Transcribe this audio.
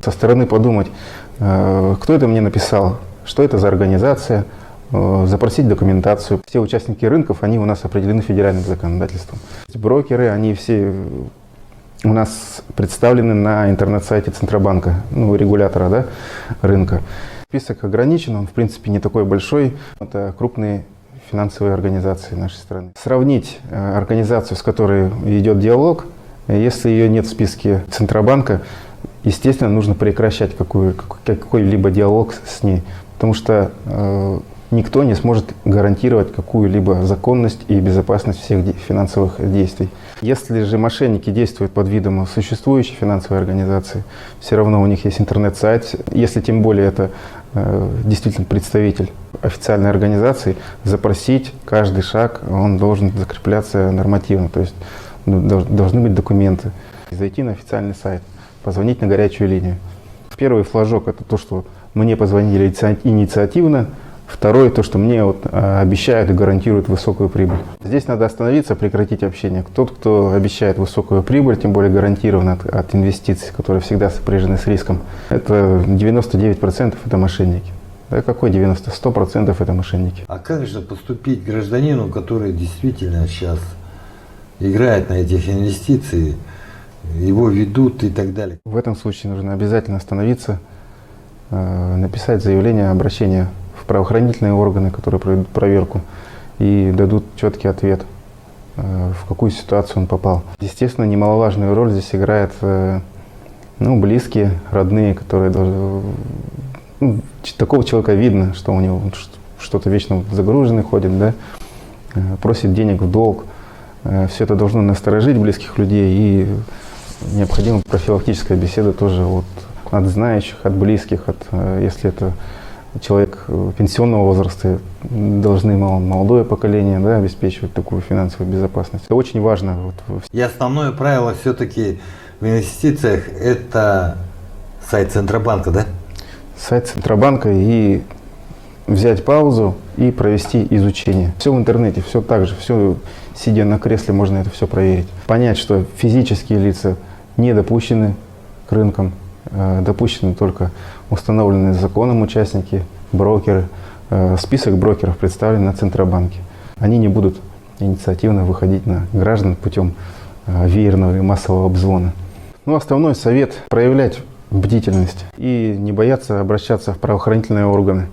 Со стороны подумать, кто это мне написал, что это за организация, запросить документацию. Все участники рынков, они у нас определены федеральным законодательством. Брокеры, они все у нас представлены на интернет-сайте Центробанка, регулятора, да, рынка. Список ограничен, он в принципе не такой большой. Это крупные финансовые организации нашей страны. Сравнить организацию, с которой идет диалог, если ее нет в списке Центробанка, естественно, нужно прекращать какой-либо диалог с ней, потому что никто не сможет гарантировать какую-либо законность и безопасность всех финансовых действий. Если же мошенники действуют под видом существующей финансовой организации, все равно у них есть интернет-сайт. Если тем более это действительно представитель официальной организации, запросить каждый шаг, он должен закрепляться нормативно, то есть должны быть документы. Зайти на официальный сайт, позвонить на горячую линию. Первый флажок – это то, что мне позвонили инициативно. Второе – то, что мне обещают и гарантируют высокую прибыль. Здесь надо остановиться, прекратить общение. Тот, кто обещает высокую прибыль, тем более гарантированно от инвестиций, которые всегда сопряжены с риском, это 99% это мошенники. Да какой 90? 100% это мошенники. А как же поступить гражданину, который действительно сейчас играет на этих инвестициях, его ведут и так далее? В этом случае нужно обязательно остановиться, написать заявление, обращение в правоохранительные органы, которые проведут проверку и дадут четкий ответ, в какую ситуацию он попал. Естественно, немаловажную роль здесь играют близкие, родные, которые должны... такого человека видно, что у него что-то вечно загруженный ходит, да, просит денег в долг. Все это должно насторожить близких людей, и необходима профилактическая беседа тоже от знающих, от близких, если это человек пенсионного возраста, должны молодое поколение, да, обеспечивать такую финансовую безопасность. Это очень важно. И основное правило все-таки в инвестициях – это сайт Центробанка, да? Сайт Центробанка, и взять паузу и провести изучение. Все в интернете, все так же, все сидя на кресле можно это все проверить. Понять, что физические лица не допущены к рынкам, допущены только установленные законом участники, брокеры. Список брокеров представлен на Центробанке. Они не будут инициативно выходить на граждан путем веерного и массового обзвона. Основной совет – проявлять бдительность и не бояться обращаться в правоохранительные органы.